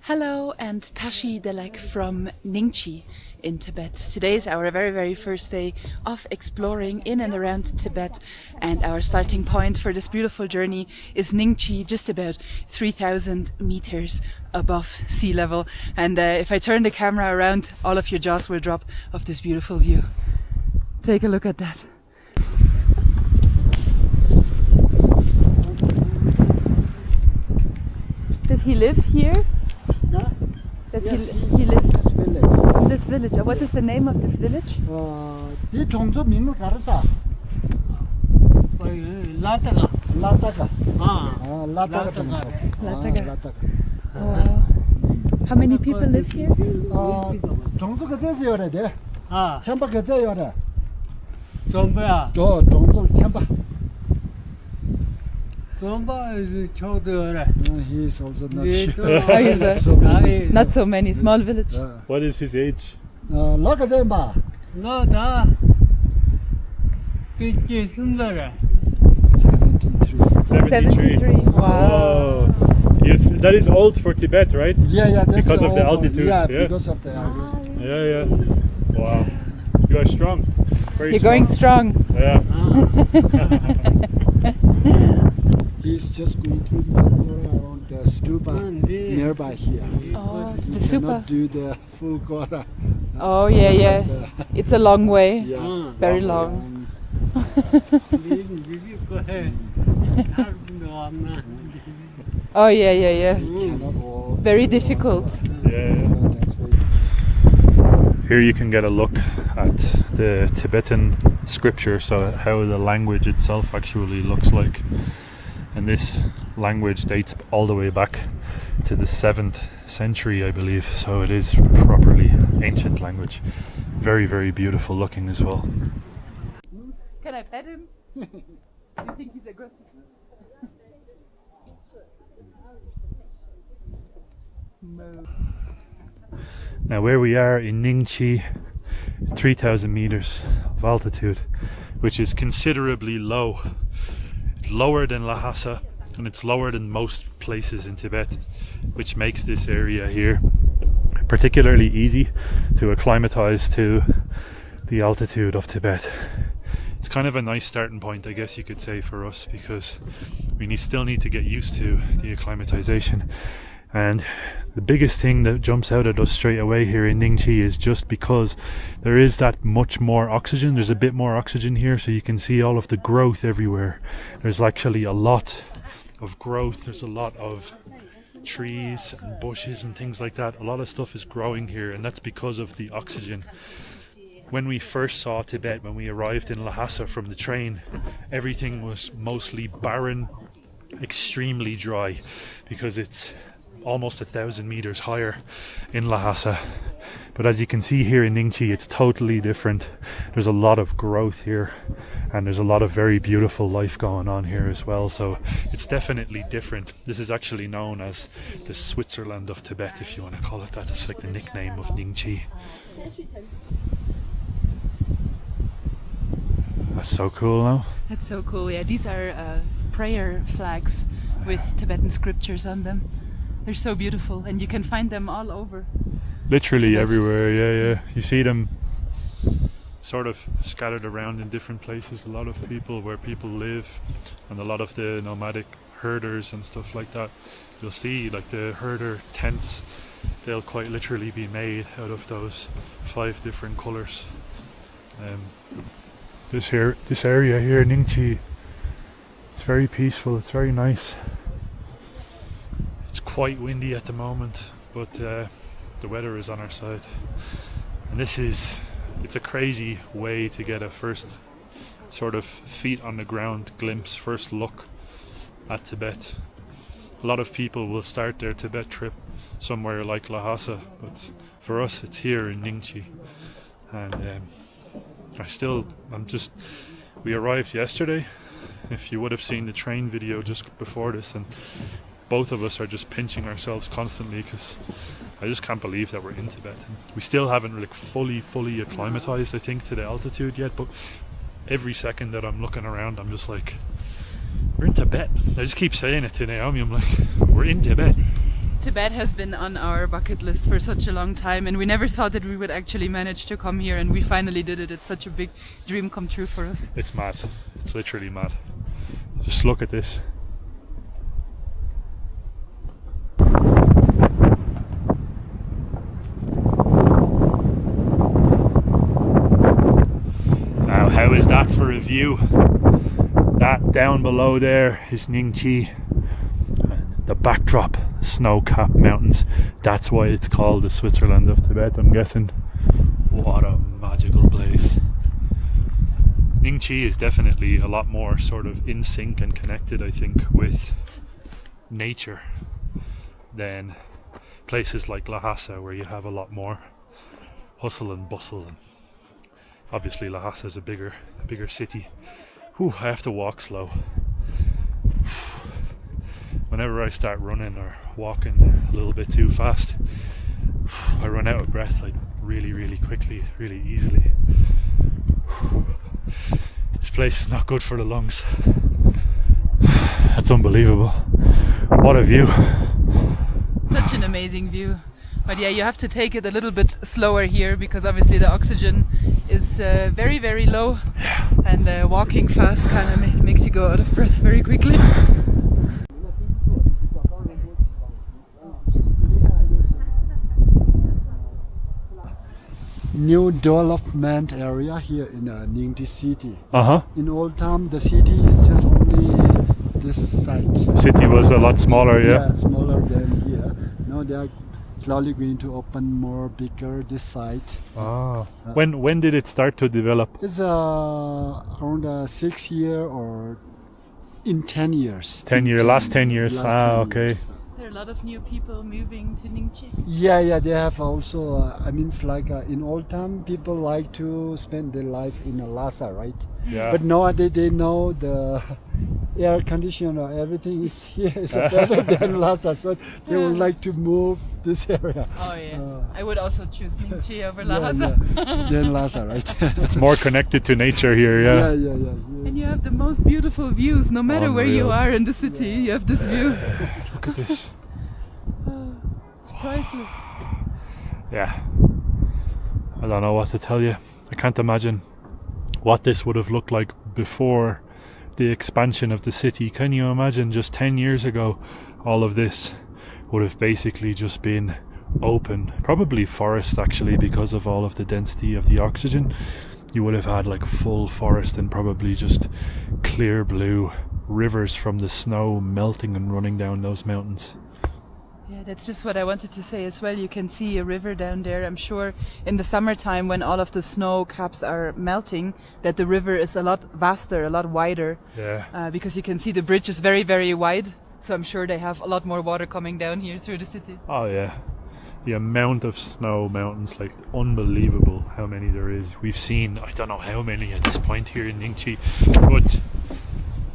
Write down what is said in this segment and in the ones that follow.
Hello, and Tashi Delek from Ningchi in Tibet. Today is our very first day of exploring in and around Tibet, and our starting point for this beautiful journey is Ningchi, just about 3,000 meters above sea level. And if I turn the camera around, all of your jaws will drop of this beautiful view. Take a look at that. Does he live here? Does he live in this village? What is the name of this village? 네 종족名가르사. 라타가. 라타가. Wow. How many people live here? 종족 그제서 요래 돼. 템바 그제 요래. 전부야. 저 종족 템바. He is also not sure. Not so many, small village. What is his age? 너 그제 봐. 너다. 그게 순서래. 73. Wow. Oh, that is old for Tibet, right? Yeah, that's because of the altitude. Yeah, because of the altitude. Yeah. Wow. You are strong. Very You're strong. going strong. Yeah. He's just going to around the stupa nearby here. Oh, to the He stupa. cannot do the full Gora. Oh, yeah. It's a long way. Yeah. Very long. Oh, yeah. Cannot walk. Very difficult. Yeah. So that's why. Here you can get a look at the Tibetan scripture, so how the language itself actually looks like. And this language dates all the way back to the 7th century, I believe, so it is properly ancient language. Very beautiful looking as well. Can I pet him? Do you think he's aggressive? No. Now where we are in Ningchi, 3,000 meters of altitude, which is considerably low. It's lower than Lhasa, and it's lower than most places in Tibet, which makes this area here particularly easy to acclimatize to the altitude of Tibet. It's kind of a nice starting point, I guess you could say, for us, because we still need to get used to the acclimatization. And the biggest thing that jumps out at us straight away here in Ningchi is just because there is that much more oxygen. There's a bit more oxygen here, so you can see all of the growth everywhere. There's actually a lot of growth. There's a lot of trees and bushes and things like that. A lot of stuff is growing here, and that's because of the oxygen. When we first saw Tibet, when we arrived in Lhasa from the train, everything was mostly barren, extremely dry, because it's almost 1,000 meters higher in Lhasa. But as you can see here in Ningchi, it's totally different. There's a lot of growth here, and there's a lot of very beautiful life going on here as well, so it's definitely different. This is actually known as the Switzerland of Tibet, if you want to call it that. It's like the nickname of Ningchi. That's so cool, no? That's so cool. Yeah, these are prayer flags with Tibetan scriptures on them. They're so beautiful, and you can find them all over. Literally Tibet. everywhere, yeah. You see them sort of scattered around in different places. A lot of people where people live, and a lot of the nomadic herders and stuff like that. You'll see like the herder tents, they'll quite literally be made out of those 5 different colours. This area here, Ningchi, it's very peaceful, it's very nice. It's quite windy at the moment, but the weather is on our side. And it's a crazy way to get a first sort of feet on the ground glimpse, first look at Tibet. A lot of people will start their Tibet trip somewhere like Lhasa, but for us it's here in Ningchi. And we arrived yesterday. If you would have seen the train video just before this, and both of us are just pinching ourselves constantly because I just can't believe that we're in Tibet. And we still haven't like fully acclimatized, I think, to the altitude yet, but every second that I'm looking around I'm just like, we're in Tibet. I just keep saying it to Naomi, I'm like, we're in Tibet. Tibet has been on our bucket list for such a long time, and we never thought that we would actually manage to come here, and we finally did it. It's such a big dream come true for us. It's mad. It's literally mad. Just look at this. Now, how is that for a view? That down below there is Ningqi. The backdrop, snow-capped mountains. That's why it's called the Switzerland of Tibet, I'm guessing. What a magical place. Ningqi is definitely a lot more sort of in sync and connected, I think, with nature than places like Lhasa, where you have a lot more hustle and bustle. And obviously Lhasa is a bigger city. Whew, I have to walk slow. Whenever I start running or walking a little bit too fast, I run out of breath like really quickly, really easily. This place is not good for the lungs. That's unbelievable. What a view. Such an amazing view. But yeah, you have to take it a little bit slower here because obviously the oxygen is very low, and walking fast kind of makes you go out of breath very quickly. New development area here in Ningxi city. Uh-huh. In old time, the city is just only this side. City was a lot smaller, yeah. Smaller than here. Now they are slowly going to open more bigger this side. Ah. When did it start to develop? It's around 6 years or in 10 years. 10 years, last 10 years. Last 10 okay. years. There are a lot of new people moving to Ningxi. Yeah, they have also, I mean, it's like in old time, people like to spend their life in Lhasa, right? Yeah. But nowadays they know the air conditioner, everything is here is better than Lhasa, so they would like to move this area. Oh yeah, I would also choose Ningxi over Yeah, Lhasa. Than Lhasa, right? It's more connected to nature here, yeah. Yeah. And you have the most beautiful views, no matter where you Unreal. are in the city, you have this view. Look at this. It's priceless. Yeah. I don't know what to tell you. I can't imagine what this would have looked like before the expansion of the city. Can you imagine just 10 years ago, all of this would have basically just been open, probably forest actually, because of all of the density of the oxygen. You would have had like full forest and probably just clear blue rivers from the snow melting and running down those mountains. Yeah, that's just what I wanted to say as well. You can see a river down there. I'm sure in the summertime when all of the snow caps are melting, that the river is a lot vaster, a lot wider. Yeah. Because you can see the bridge is very wide. So I'm sure they have a lot more water coming down here through the city. Oh yeah. The amount of snow mountains, like unbelievable how many there is. We've seen, I don't know how many at this point here in Ningxi, but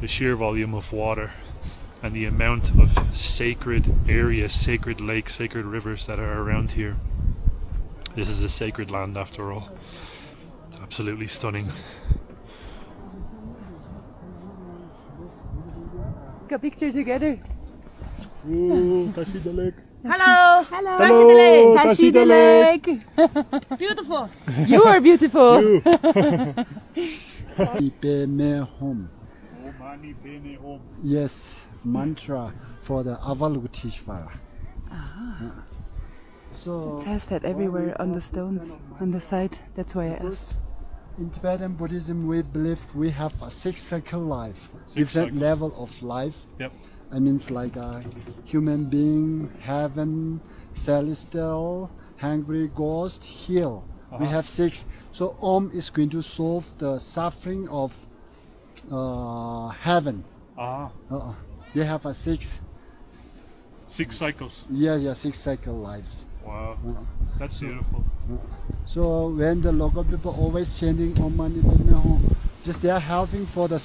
the sheer volume of water and the amount of sacred areas, sacred lakes, sacred rivers that are around here. This is a sacred land after all. It's absolutely stunning. Take a picture together. Ooh, Tashi the lake. Hello. Hello, Tashi the lake. Beautiful. You are beautiful. You. Pay me home. Yes, mantra for the Avalokiteshvara. So It says that everywhere on the stones on the side. That's why I asked. in Tibetan Buddhism, we believe we have a 6-cycle life, 6 different cycles. level of life. Yep. I mean, it's like a human being, heaven, celestial, hungry, ghost, hell. We have 6. So Om is going to solve the suffering of heaven. Ah, They have a 6. 6 cycles. 6-cycle lives. Wow, that's beautiful. So when the local people always chanting Om Mani Padme Hum, just they are helping for the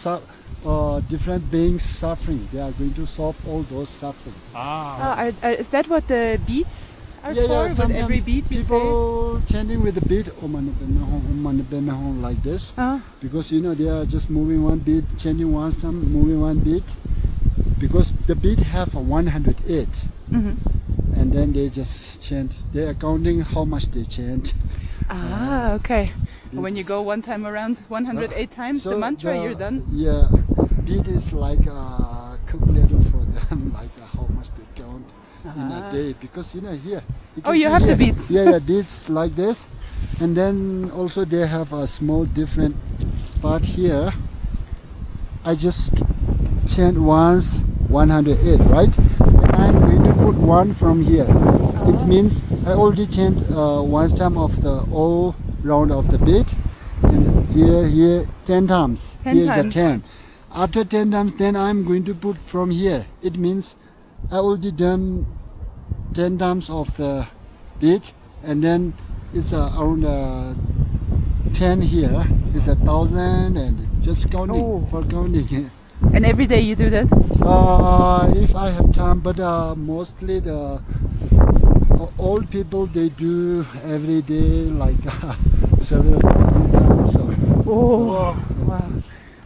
different beings suffering. They are going to solve all those suffering. Ah, Is that what the beats are for? With Sometimes every beat you say? people chanting with the beat Om Mani Padme Hum, Om Mani Padme Hum like this, because they are just moving one beat, chanting one time, moving one beat, because the beat have a 108. and then they just chant. They are counting how much they chant. Ah, okay. When you go one time around 108 times the mantra, you're done. Yeah, beat is like a calculator for them, like how much they count in a day. Because here. You have the beats. Yeah, beats like this, and then also they have a small different part here. I just chant once 108, right? And I'm going to put one from here. It means I already chant one time of the all round of the beat, and here 10 times. 10 here times. is a 10. After 10 times, then I'm going to put from here. It means I already done 10 times of the beat, and then it's around 10 here. It's 1,000, and just counting for counting. And every day you do that? If I have time, but mostly the old people, they do every day like several thousand times. Wow.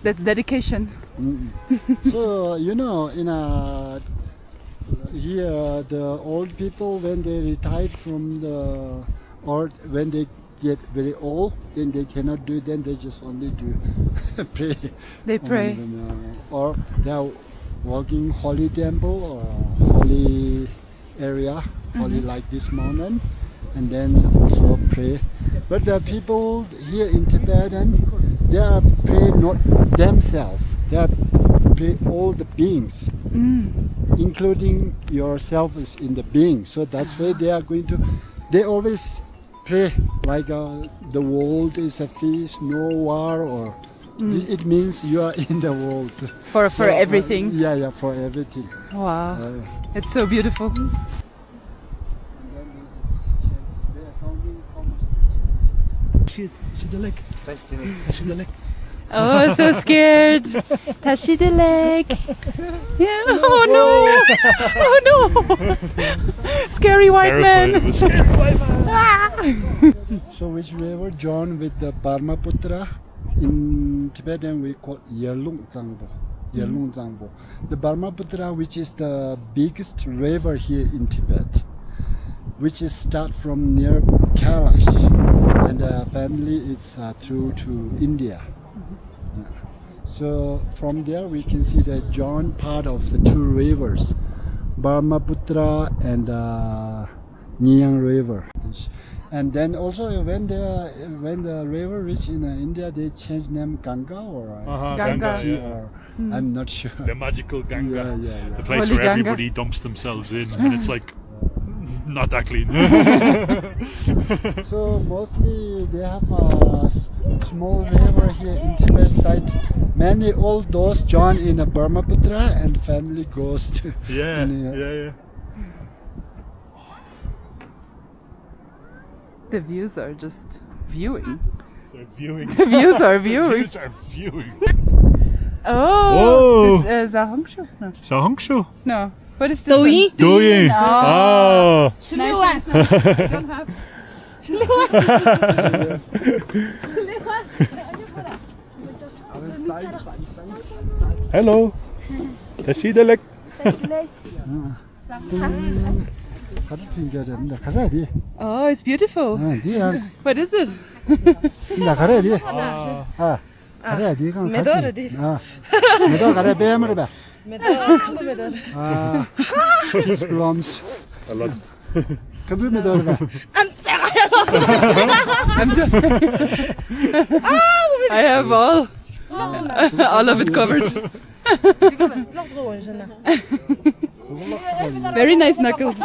That's dedication. So in here the old people, when they retired from the, or when they get very old, then they cannot do it, then they just only do pray. They pray. Or they are walking holy temple or holy area, holy like this mountain, and then also pray. But the people here in Tibetan, they are pray not themselves, they are pray all the beings, including yourself is in the being. So that's why they are going to, they always pray like the world is a feast, no war, or it means you are in the world. For everything. Yeah, for everything. Wow. It's so beautiful. Oh, so scared. Tashidelek. Yeah. Oh no. Scary white man. So which river joined with the Brahmaputra? In Tibetan we call Yerlung Zangbo. The Brahmaputra, which is the biggest river here in Tibet, which is start from near Kailash, and the family is through to India. So from there we can see the joint part of the two rivers, Brahmaputra and Nyang River. And then also when the river reached in India, they changed name Ganga or Ganga. or I'm not sure. The magical Ganga. Yeah. The place Holy where Ganga. everybody dumps themselves in, and it's like not that clean. So mostly they have a small river here in Tibet side. Many all those join in a Brahmaputra and family goes to Yeah. The views are just viewing. They're viewing. The views are viewing. Views are viewing. Oh, this is a Hongshu. No. Sahongshu. No. What is this? Douyin. Douyin. Oh. Oh. 16万 I don't have. Hello. Tashidelek. Oh, it's beautiful. What is it? Plums. A lot. I'm just I have all of it covered. Very nice knuckles.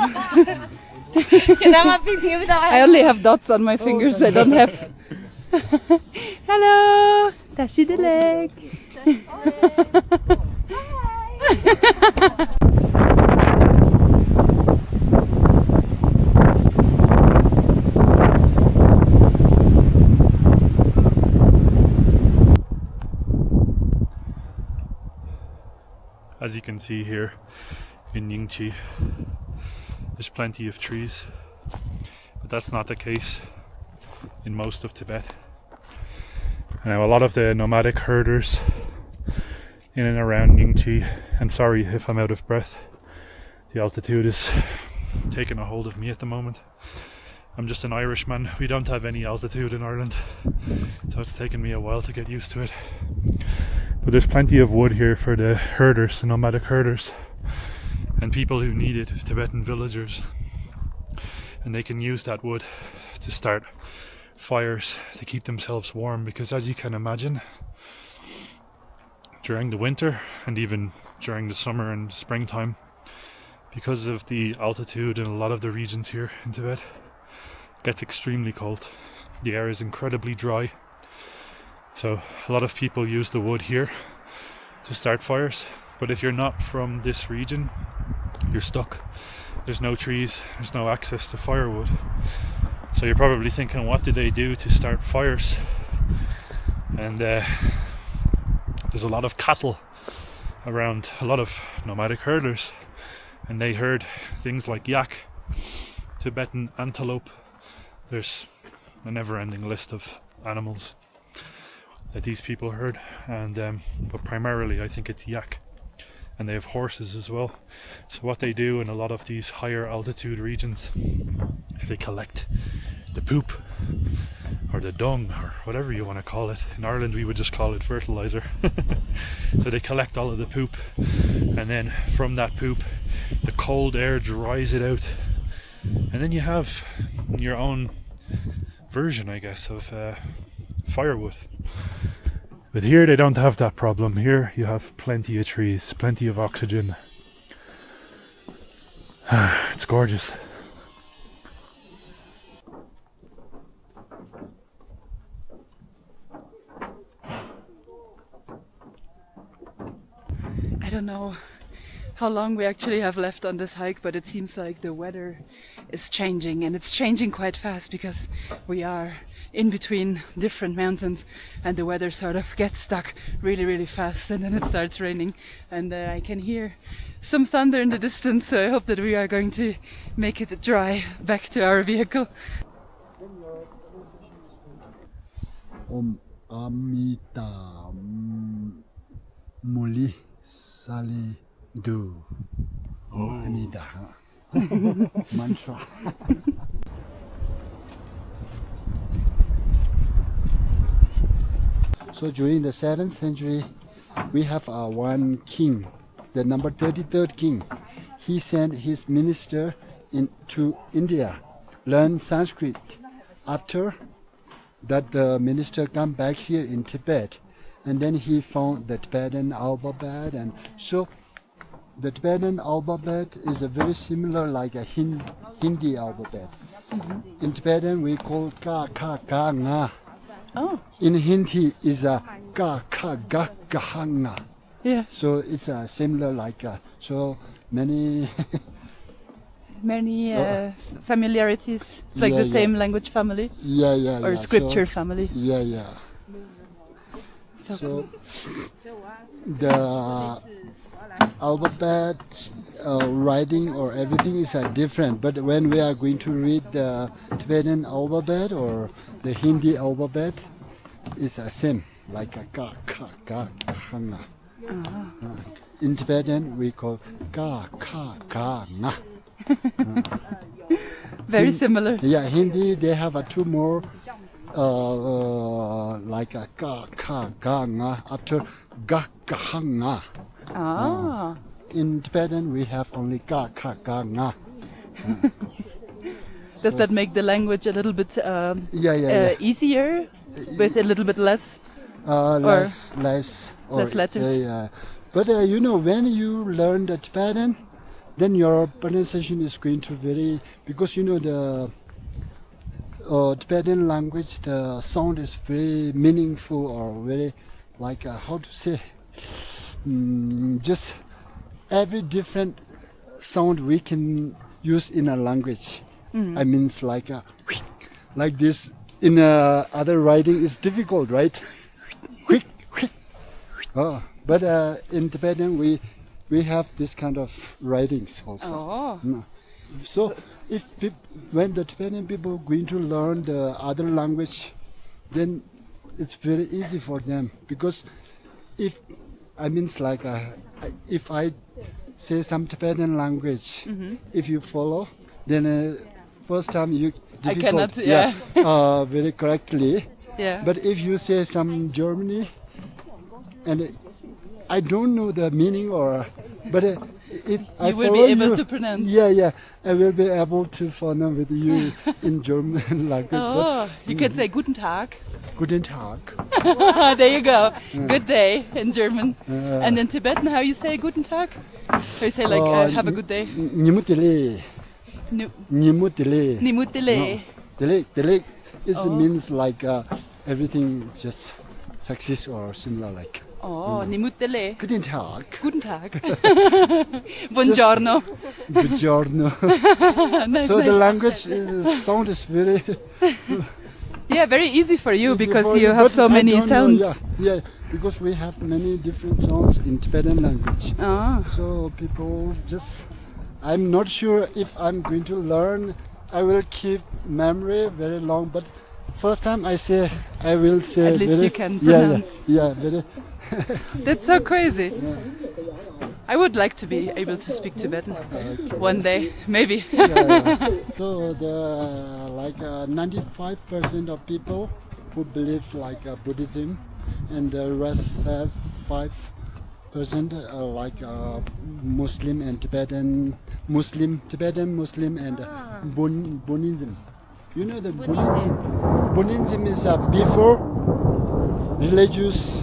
I only have dots on my fingers. I don't have. Hello, Tashidelek. As you can see here in Ningchi, there's plenty of trees, but that's not the case in most of Tibet. Now a lot of the nomadic herders in and around Ningchi, and sorry if I'm out of breath, the altitude is taken a hold of me at the moment. I'm just an Irishman. We don't have any altitude in Ireland, so it's taken me a while to get used to it. But there's plenty of wood here for the herders, the nomadic herders, and people who need it, Tibetan villagers. And they can use that wood to start fires to keep themselves warm, because as you can imagine, during the winter and even during the summer and springtime, because of the altitude in a lot of the regions here in Tibet, it gets extremely cold. The air is incredibly dry, so a lot of people use the wood here to start fires. But if you're not from this region, you're stuck. There's no trees, there's no access to firewood. So you're probably thinking, what do they do to start fires? And there's a lot of cattle around, a lot of nomadic herders, and they herd things like yak, Tibetan antelope. There's a never-ending list of animals that these people herd, and but primarily I think it's yak. And they have horses as well. So what they do in a lot of these higher altitude regions is they collect the poop or the dung or whatever you want to call it. In Ireland we would just call it fertilizer. So they collect all of the poop, and then from that poop the cold air dries it out, and then you have your own version, I guess, of firewood. But here they don't have that problem. Here you have plenty of trees, plenty of oxygen. It's gorgeous. I don't know how long we actually have left on this hike, but it seems like the weather is changing, and it's changing quite fast because we are in between different mountains and the weather sort of gets stuck really fast, and then it starts raining, and I can hear some thunder in the distance, so I hope that we are going to make it dry back to our vehicle. Amita Muli Sali Do. Amida. Mantra. So during the 7th century, we have one king, the number 33rd king. He sent his minister to India, learn Sanskrit. After that, the minister come back here in Tibet, and then he found the Tibetan alphabet, and so the Tibetan alphabet is a very similar like a Hindi alphabet. Mm-hmm. In Tibetan we call ka ka ga nga. Oh. In Hindi is a ka ka ga ga ha nga. Yeah. So it's similar like so many many familiarities. It's like the same language family. Yeah. Or scripture family. Yeah. So the alphabet writing or everything is different, but when we are going to read the Tibetan alphabet or the Hindi alphabet, it's the same, like a ka ka ga ga nga. In Tibetan we call ka ka ga nga. Very similar. Yeah, Hindi they have two more like a ka ka ga nga after ga ga nga. Ah. In Tibetan we have only ka ka ga nga. Does that make the language a little bit easier, with a little bit less less letters? Yeah. But when you learn the Tibetan, then your pronunciation is going to vary, because the Tibetan language, the sound is very meaningful, or very like how to say, just every different sound we can use in a language. I mean, like this in other writing is difficult, right? But in Tibetan we have this kind of writings also. Oh. So if when the Tibetan people going to learn the other language, then it's very easy for them, because if I say some Tibetan language. If you follow, then first time you I difficult, cannot, very correctly. Yeah. But if you say some Germany, and I don't know the meaning but if I You will follow be able you, to pronounce. Yeah, I will be able to follow with you in German language. Oh, you could say Guten Tag. But guten Tag. There you go. Good day in German. And in Tibetan, how you say Guten Tag? How you say like have a good day? Nimutile. Nimutile. Nimutile. Dele means like everything is just success or similar like. Oh, Nimutile. Guten Tag. Guten Tag. Buongiorno. Buongiorno. Nice, So nice. the language sound is very Yeah, very easy for you easy because for you have but so I many don't know, sounds. Yeah, because we have many different sounds in Tibetan language. Ah. So people just, I'm not sure if I'm going to learn. I will keep memory very long, but first time I will say. At least very, you can pronounce. Yeah, very. That's so crazy. I would like to be able to speak Tibetan one day, maybe. So the 95% of people who believe like Buddhism, and the rest 5% are like Muslim and Tibetan Muslim and Buddhism. You know the Buddhism? Buddhism is before religious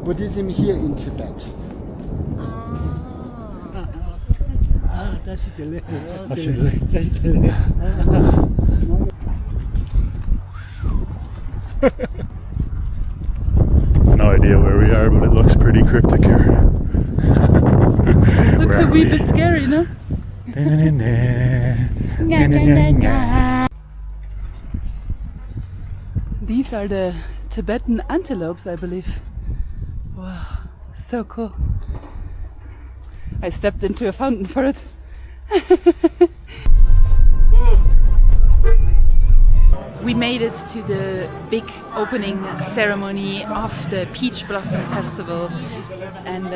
Buddhism here in Tibet. No idea where we are, but it looks pretty cryptic here. Looks Where a are wee we? bit scary, no? These are the Tibetan antelopes, I believe. Wow, so cool. I stepped into a fountain for it. We made it to the big opening ceremony of the Peach Blossom Festival, and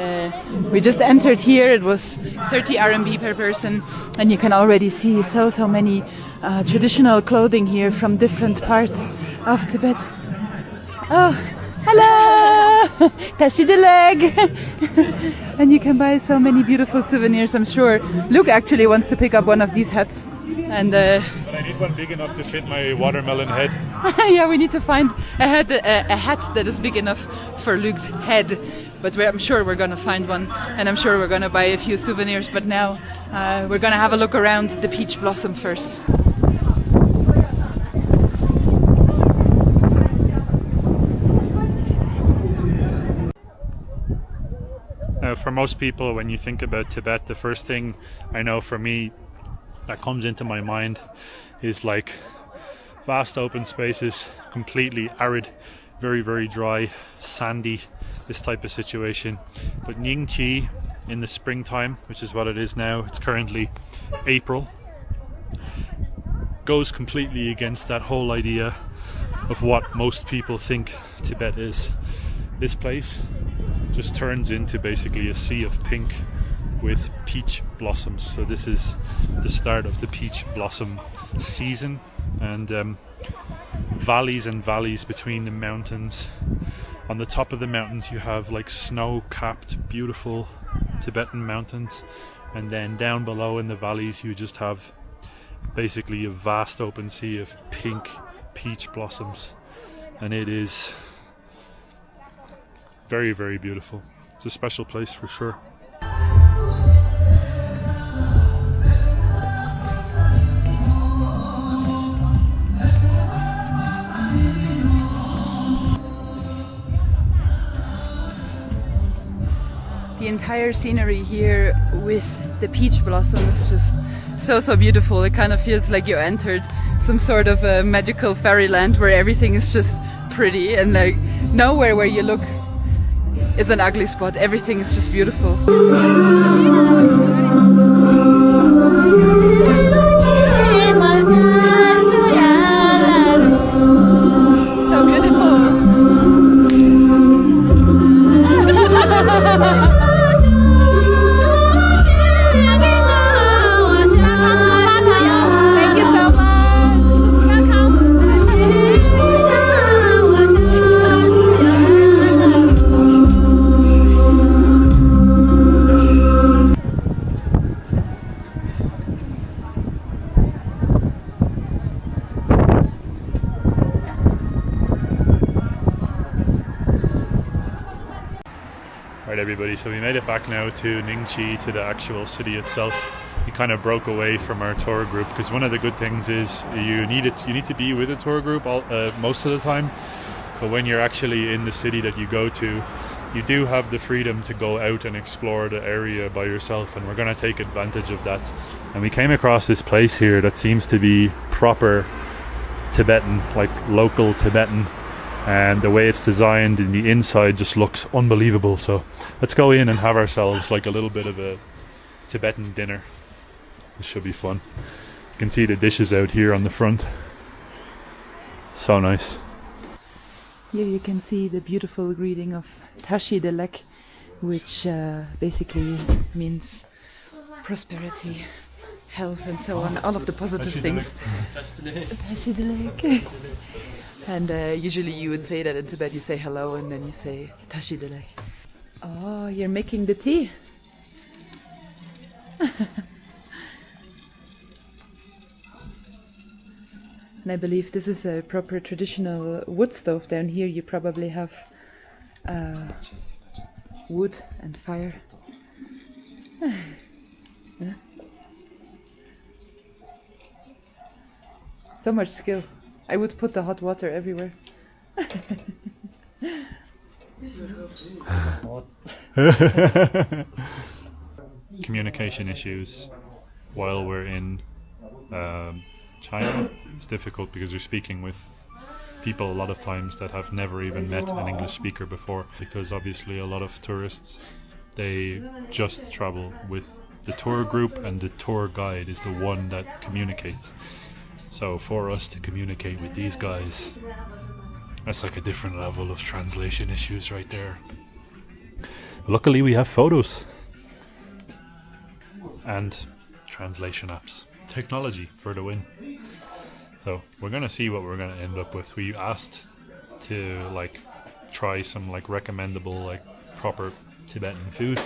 we just entered here. It was 30 RMB per person, and you can already see so many traditional clothing here from different parts of Tibet. Oh, hello! Tashi the leg! And you can buy so many beautiful souvenirs, I'm sure. Luke actually wants to pick up one of these hats. And But I need one big enough to fit my watermelon head. yeah, we need to find a hat that is big enough for Luke's head. But I'm sure we're going to find one, and I'm sure we're going to buy a few souvenirs. But now we're going to have a look around the peach blossom first. Now, for most people, when you think about Tibet, the first thing I know for me that comes into my mind is like vast open spaces, completely arid, very dry, sandy, this type of situation. But Ningqi in the springtime, which is what it is now, it's currently April, goes completely against that whole idea of what most people think Tibet is. This place just turns into basically a sea of pink with peach blossoms. So this is the start of the peach blossom season, and valleys and valleys between the mountains. On the top of the mountains you have like snow-capped beautiful Tibetan mountains, and then down below in the valleys you just have basically a vast open sea of pink peach blossoms, and it is very beautiful. It's a special place for sure. The entire scenery here with the peach blossom is just so beautiful. It kind of feels like you entered some sort of a magical fairyland where everything is just pretty, and like nowhere where you look is an ugly spot. Everything is just beautiful. So beautiful. everybody, so we made it back now to Ningxi, to the actual city itself. We kind of broke away from our tour group because one of the good things is you need to be with a tour group most of the time, but when you're actually in the city that you go to, you do have the freedom to go out and explore the area by yourself, and we're going to take advantage of that. And we came across this place here that seems to be proper Tibetan, like local Tibetan, and the way it's designed in the inside just looks unbelievable. So let's go in and have ourselves like a little bit of a Tibetan dinner. This should be fun. You can see the dishes out here on the front. So nice. Here you can see the beautiful greeting of Tashi Delek, which basically means prosperity, health, and so on, all of the positive things. Tashi Delek. And usually you would say that in Tibet, you say hello and then you say Tashi Delek. Oh, you're making the tea. And I believe this is a proper traditional wood stove. Down here you probably have wood and fire. Yeah. So much skill. I would put the hot water everywhere. Communication issues while we're in China. It's difficult because you're speaking with people a lot of times that have never even met an English speaker before, because obviously a lot of tourists, they just travel with the tour group and the tour guide is the one that communicates. So for us to communicate with these guys, that's like a different level of translation issues right there. Luckily we have photos and translation apps. Technology for the win. So we're gonna see what we're gonna end up with. We asked to like try some like recommendable like proper Tibetan food,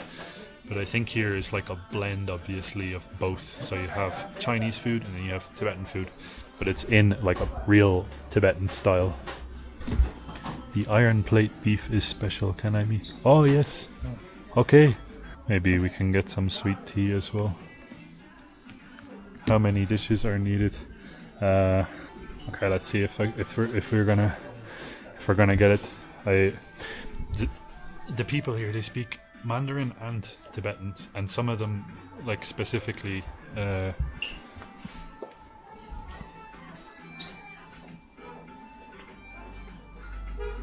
but I think here is like a blend obviously of both. So you have Chinese food and then you have Tibetan food, but it's in like a real Tibetan style. The iron plate beef is special. Can I meet? Oh yes. Okay. Maybe we can get some sweet tea as well. How many dishes are needed? Okay, let's see if we're gonna get it. The people here, they speak Mandarin and Tibetan, and some of them like specifically.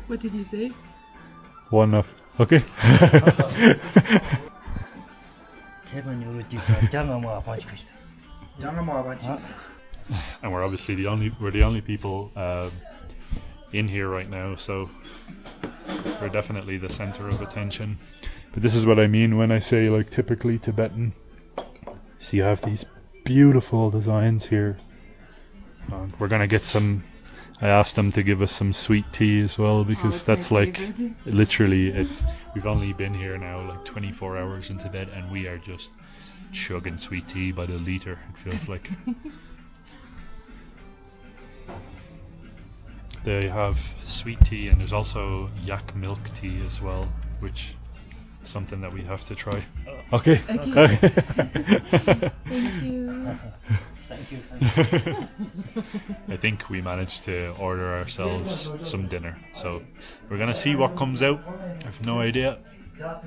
What did he say? One of okay. And we're obviously the only people in here right now, so we're definitely the center of attention. But this is what I mean when I say like typically Tibetan. So you have these beautiful designs here. We're gonna get some. I asked them to give us some sweet tea as well, because that's like literally we've only been here now like 24 hours in Tibet and we are just chugging sweet tea by the liter, it feels like. They have sweet tea and there's also yak milk tea as well, which is something that we have to try. Okay. Okay. Thank you. Thank you. I think we managed to order ourselves some dinner, so we're gonna see what comes out. I have no idea, but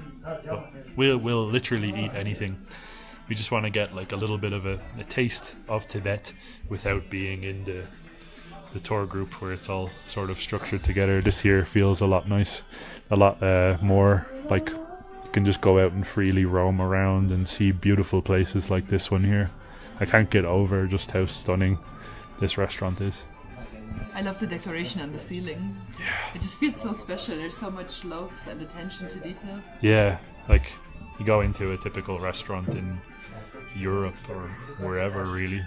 we'll literally eat anything. We just want to get like a little bit of a taste of Tibet without being in the tour group where it's all sort of structured together. This here feels a lot nice, a lot more like you can just go out and freely roam around and see beautiful places like this one here. I can't get over just how stunning this restaurant is. I love the decoration on the ceiling. Yeah. It just feels so special. There's so much love and attention to detail. Yeah, like you go into a typical restaurant in Europe or wherever really,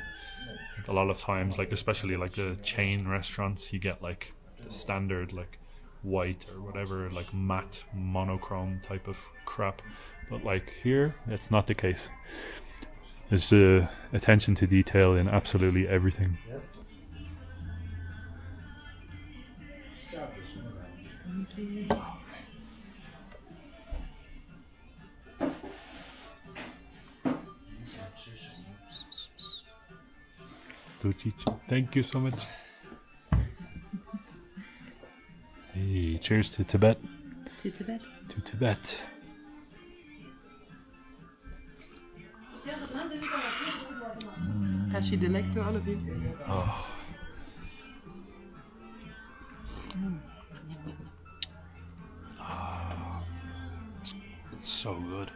like a lot of times, like especially like the chain restaurants, you get like the standard like white or whatever, like matte monochrome type of crap, but like here it's not the case. There's the attention to detail in absolutely everything. Beautiful, Chichi. Thank you so much. Hey, cheers to Tibet. To Tibet. To Tibet. Tashi Delek to all of you. Oh. It's so good.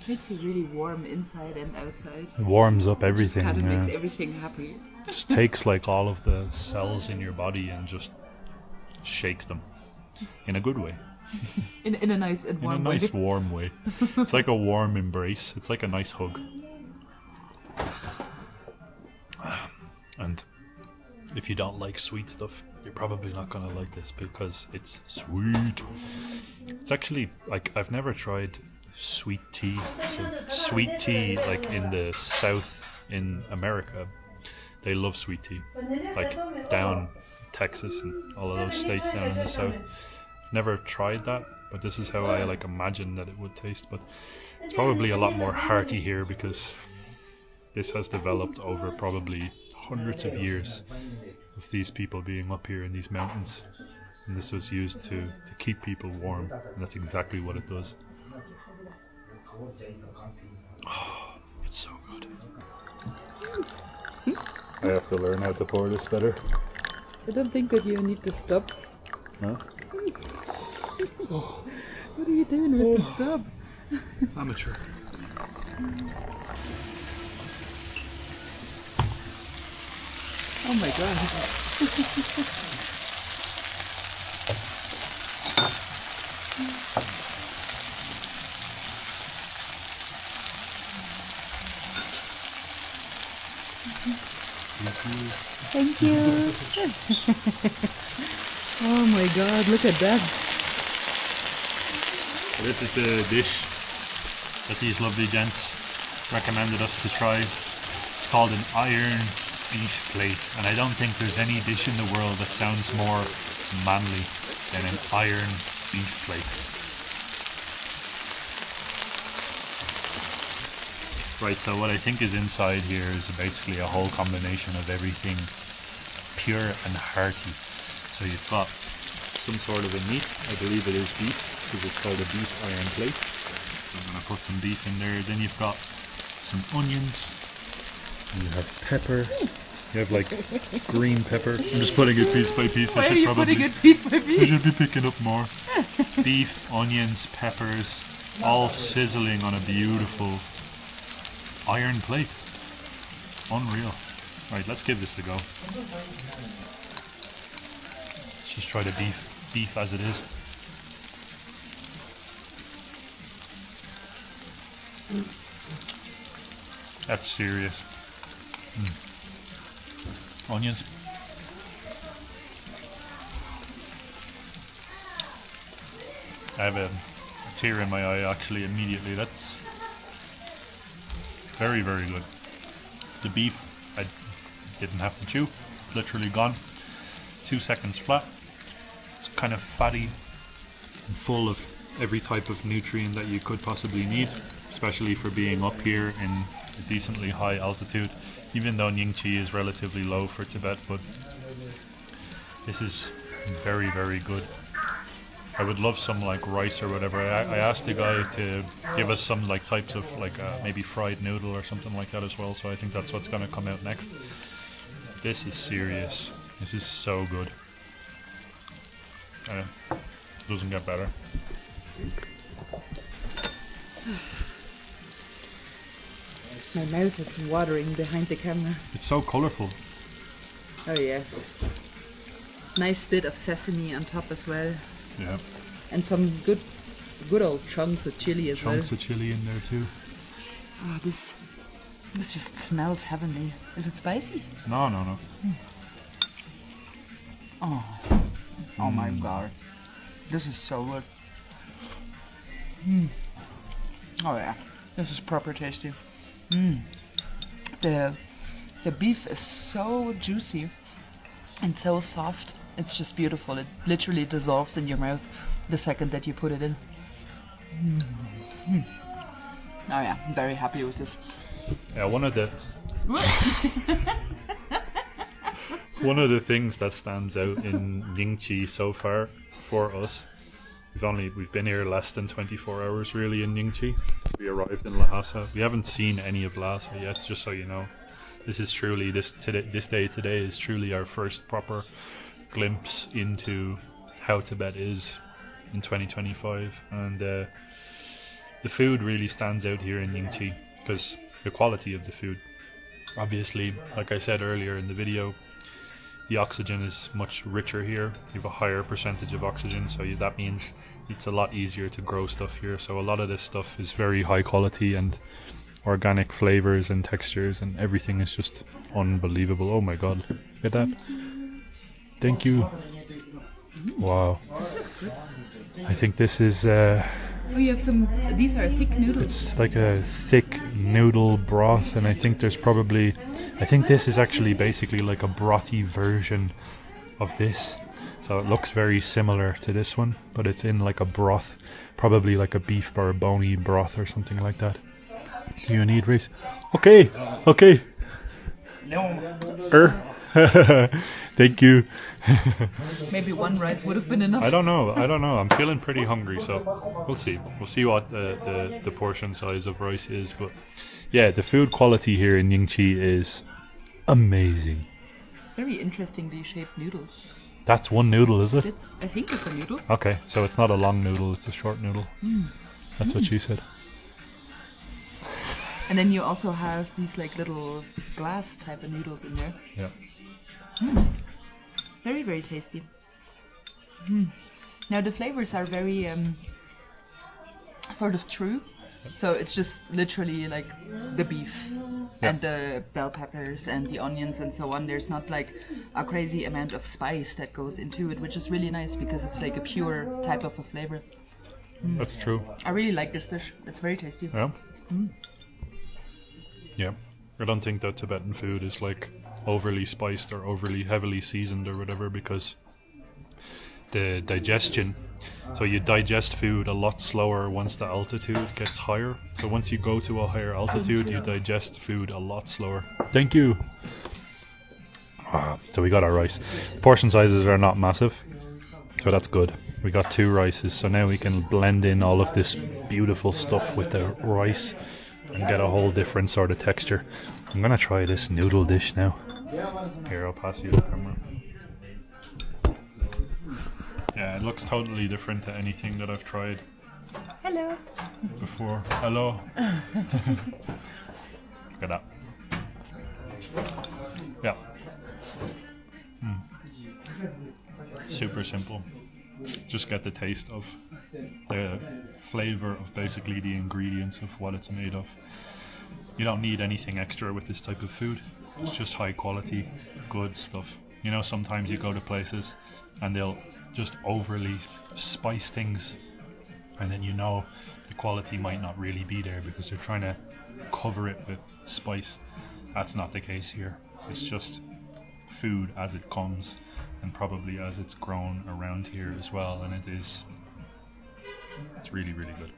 Makes you really warm inside and outside. It warms up everything. Just kind of yeah. makes everything happy. Just takes like all of the cells in your body and just shakes them in a good way. In a nice and In a warm way. nice warm way. It's like a warm embrace. It's like a nice hug. And if you don't like sweet stuff, you're probably not gonna like this because it's sweet. It's actually like I've never tried sweet tea. So sweet tea, like in the South in America, they love sweet tea. Like down Texas and all of those states down in the South. Never tried that, but this is how I like imagine that it would taste. But it's probably a lot more hearty here because this has developed over probably hundreds of years of these people being up here in these mountains, and this was used to keep people warm, and that's exactly what it does. Oh, it's so good. I have to learn how to pour this better. I don't think that you need to stop. No? What are you doing with the stop? Amateur. Oh my god. Thank you. Oh my god, look at that. This is the dish that these lovely gents recommended us to try. It's called an iron beef plate, and I don't think there's any dish in the world that sounds more manly than an iron beef plate. Right, so what I think is inside here is basically a whole combination of everything pure and hearty. So you've got some sort of a meat, I believe it is beef, because it's called a beef iron plate. So I'm going to put some beef in there. Then you've got some onions, and you have pepper. You have like green pepper. I'm just putting it piece by piece. Why are you putting it piece by I piece? should be picking up more. Beef, onions, peppers, all sizzling on a beautiful iron plate. Unreal. Right, let's give this a go. Let's just try the beef as it is. That's serious. Onions. I have a tear in my eye actually immediately. That's very, very good. The beef, I didn't have to chew. It's literally gone. 2 seconds flat. It's kind of fatty and full of every type of nutrient that you could possibly need, especially for being up here in a decently high altitude, even though Ningxi is relatively low for Tibet, but this is very, very good. I would love some like rice or whatever. I asked the guy to give us some like types of like maybe fried noodle or something like that as well, so I think that's what's going to come out next. This is serious. This is so good. Doesn't get better. My mouth is watering behind the camera. It's so colorful. Oh yeah. Nice bit of sesame on top as well. Yeah. And some good old chunks of chili as well. Chunks of chili in there too. Oh, this just smells heavenly. Is it spicy? No. Oh my god. This is so good. Oh yeah. This is proper tasty. The beef is so juicy and so soft. It's just beautiful. It literally dissolves in your mouth the second that you put it in. Oh yeah, I'm very happy with this. Yeah, one of the One of the things that stands out in Ningxi so far for us, we've been here less than 24 hours really in Ningxi. We arrived in Lhasa. We haven't seen any of Lhasa yet, just so you know. This is truly this day today is truly our first proper glimpse into how Tibet is in 2025, and the food really stands out here in Ningxi because the quality of the food. Obviously, like I said earlier in the video, the oxygen is much richer here. You have a higher percentage of oxygen, so that means it's a lot easier to grow stuff here. So a lot of this stuff is very high quality and organic flavors and textures, and everything is just unbelievable. Oh my god, look at that. Thank you. Wow. I think this is Oh, you have some. These are thick noodles. it's like a thick noodle broth, and I think this is actually basically like a brothy version of this. So it looks very similar to this one, but it's in like a broth, probably like a beef or a bony broth or something like that. Do you need rice? Okay. No. Thank you. Maybe one rice would have been enough. I don't know. I'm feeling pretty hungry, so we'll see. We'll see what the portion size of rice is. But yeah, the food quality here in Ningxi is amazing. Very interestingly shaped noodles. That's one noodle, is it? I think it's a noodle. Okay, so it's not a long noodle, it's a short noodle. That's what she said. And then you also have these like little glass type of noodles in there. Yeah. Very, very tasty. Now the flavors are very sort of true. So it's just literally like the beef and the bell peppers and the onions and so on. There's not like a crazy amount of spice that goes into it, which is really nice because it's like a pure type of a flavor. That's true. I really like this dish. It's very tasty. Yeah. Yeah. I don't think that Tibetan food is like overly spiced or overly heavily seasoned or whatever, because the digestion, so you digest food a lot slower once the altitude gets higher. So once you go to a higher altitude, you digest food a lot slower. Thank you. So we got our rice. Portion sizes are not massive, so that's good. We got 2 rices, so now we can blend in all of this beautiful stuff with the rice and get a whole different sort of texture. I'm gonna try this noodle dish now. Here, I'll pass you the camera. Yeah, it looks totally different to anything that I've tried Hello. before. Hello. Look at that. Yeah. Super simple. Just get the taste of the flavor of basically the ingredients of what it's made of. You don't need anything extra with this type of food. It's just high quality, good stuff. You know, sometimes you go to places and they'll just overly spice things, and then you know the quality might not really be there because they're trying to cover it with spice. That's not the case here. It's just food as it comes, and probably as it's grown around here as well, and it's really, really good.